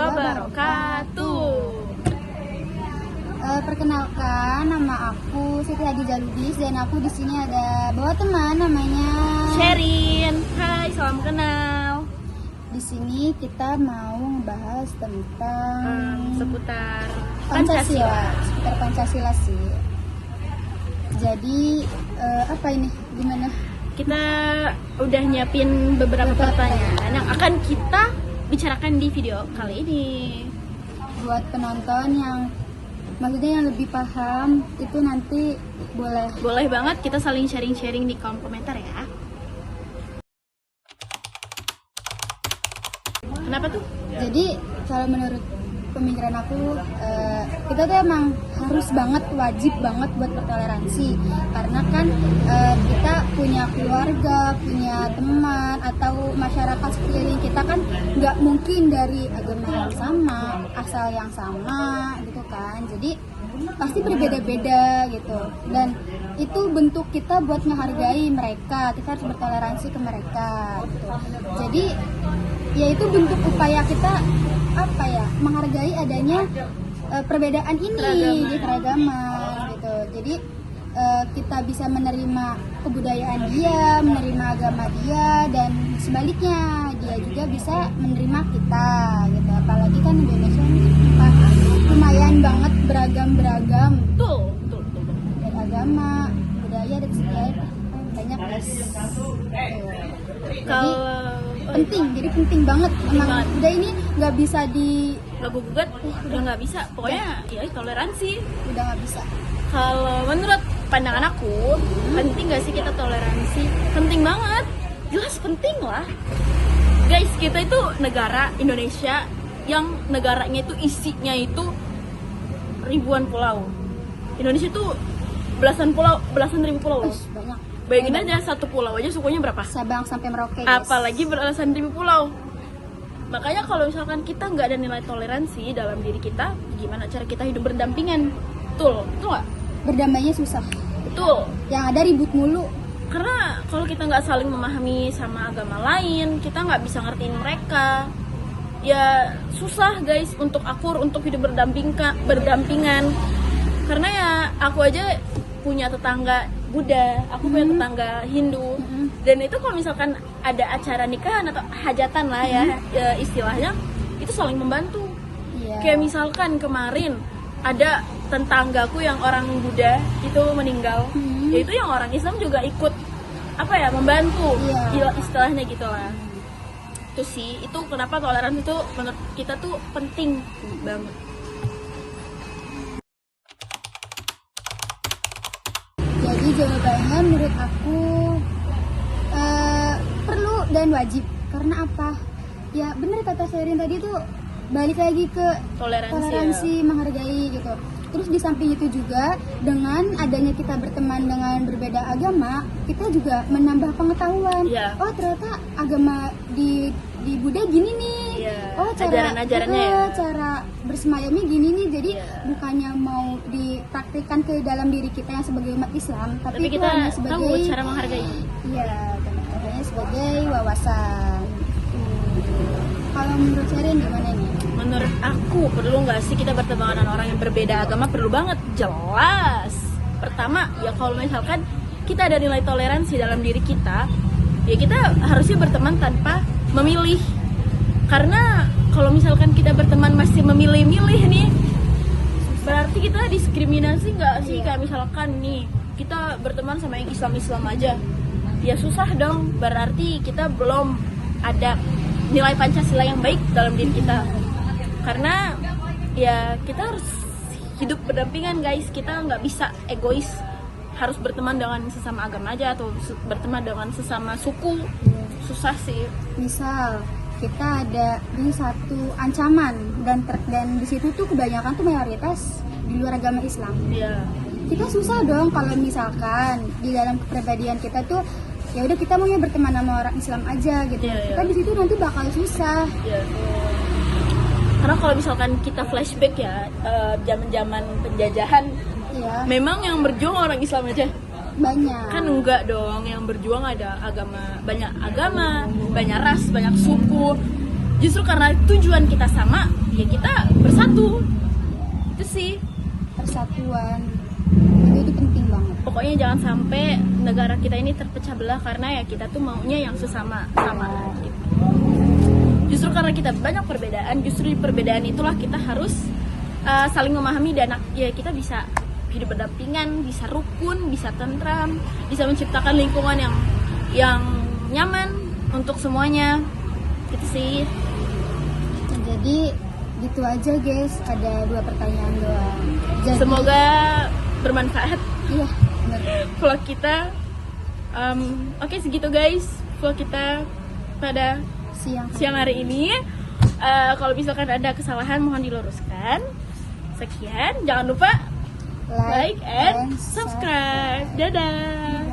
wabarakatuh. Perkenalkan, nama aku Siti Hadijah Lubis dan aku di sini ada bawa teman namanya Sherin. Hai, salam kenal. Di sini kita mau membahas tentang Seputar Pancasila, seputar Pancasila sih. Jadi apa ini? Gimana? Kita udah nyiapin beberapa pertanyaan yang akan kita bicarakan di video kali ini. Buat penonton yang maksudnya yang lebih paham itu nanti Boleh banget kita saling sharing-sharing di kolom komentar ya. Kenapa tuh? Jadi kalau menurut pemikiran aku kita tuh emang harus banget, wajib banget buat bertoleransi karena kan kita punya keluarga, punya teman atau masyarakat sekeliling kita kan nggak mungkin dari agama yang sama, asal yang sama gitu kan. Jadi pasti berbeda-beda gitu, dan itu bentuk kita buat menghargai mereka. Kita harus bertoleransi ke mereka gitu. Jadi ya itu bentuk upaya kita menghargai adanya perbedaan ini di keragaman gitu. Jadi kita bisa menerima kebudayaan dia, menerima agama dia, dan sebaliknya dia juga bisa menerima kita gitu. Apalagi kan Indonesia lumayan banget beragam Betul. agama, budaya, dan segala banyak guys. Jadi penting banget emang udah ini nggak bisa Gak gugat, udah nggak bisa. Pokoknya ya toleransi. udah nggak bisa. Kalau menurut pandangan aku, penting gak sih kita toleransi? Penting banget, jelas penting lah. Guys, kita itu negara Indonesia yang negaranya itu isinya itu ribuan pulau. Indonesia itu belasan ribu pulau. Banyak. Bayangin aja satu pulau aja sukunya berapa? Sabang sampai Merauke. Guys. Apalagi belasan ribu pulau. Makanya kalau misalkan kita nggak ada nilai toleransi dalam diri kita, gimana cara kita hidup berdampingan? Betul nggak? Berdamainya susah. Betul. Yang ada ribut mulu. Karena kalau kita nggak saling memahami sama agama lain, kita nggak bisa ngertiin mereka. Ya susah guys untuk akur, untuk hidup berdampingan. Karena ya aku aja punya tetangga Buddha, aku punya tetangga Hindu, dan itu kalau misalkan ada acara nikahan atau hajatan lah ya, istilahnya itu saling membantu. Kayak misalkan kemarin ada tetanggaku yang orang Buddha itu meninggal, yaitu yang orang Islam juga ikut membantu, istilahnya gitulah. Itu sih, itu kenapa toleransi itu menurut kita tuh penting banget. Jadi jawabannya menurut aku perlu dan wajib. Karena apa? Ya benar kata Sherin tadi tuh, balik lagi ke toleransi menghargai gitu. Terus di samping itu juga dengan adanya kita berteman dengan berbeda agama, kita juga menambah pengetahuan. Oh ternyata agama di Buddha gini nih. Oh ajaran-ajarannya cara bersemayamnya gini nih. Jadi bukannya mau dipraktikkan ke dalam diri kita yang sebagai umat Islam, tapi itu kita hanya sebagai tahu cara menghargai. Iya, hanya sebagai wawasan. Kalau menurut Sherin gimana nih? Menurut aku perlu nggak sih kita berteman dengan orang yang berbeda agama? Perlu banget, jelas. Pertama ya kalau misalkan kita ada nilai toleransi dalam diri kita, ya kita harusnya berteman tanpa memilih. Karena kalau misalkan kita berteman masih memilih-milih nih, berarti kita diskriminasi nggak sih? Kayak misalkan nih kita berteman sama yang Islam aja, ya susah dong. Berarti kita belum ada nilai Pancasila yang baik dalam diri kita. Karena ya kita harus hidup berdampingan guys. Kita nggak bisa egois, harus berteman dengan sesama agama aja atau berteman dengan sesama suku. Susah sih. Misal kita ada di satu ancaman dan di situ tuh kebanyakan tuh mayoritas di luar agama Islam. Kita susah dong kalau misalkan di dalam kepribadian kita tuh ya udah kita maunya berteman sama orang Islam aja gitu. Kita di situ nanti bakal susah. Karena kalau misalkan kita flashback ya zaman-zaman penjajahan, memang yang berjuang orang Islam aja. Banyak. Kan enggak dong, yang berjuang ada banyak agama, banyak ras, banyak suku. justru karena tujuan kita sama ya kita bersatu. Itu sih Persatuan itu penting banget. pokoknya jangan sampai negara kita ini terpecah belah karena ya kita tuh maunya yang sesama sama gitu. Justru karena kita banyak perbedaan, justru di perbedaan itulah kita harus saling memahami dan ya kita bisa hidup berdampingan, bisa rukun, bisa tentram, bisa menciptakan lingkungan yang nyaman untuk semuanya. Gitu sih. Jadi gitu aja guys, ada 2 pertanyaan doang. Jadi, Semoga bermanfaat iya bener. vlog kita. Oke, segitu guys vlog kita pada siang hari ini. Kalau misalkan ada kesalahan mohon diluruskan. Sekian, jangan lupa like and subscribe. Dadah.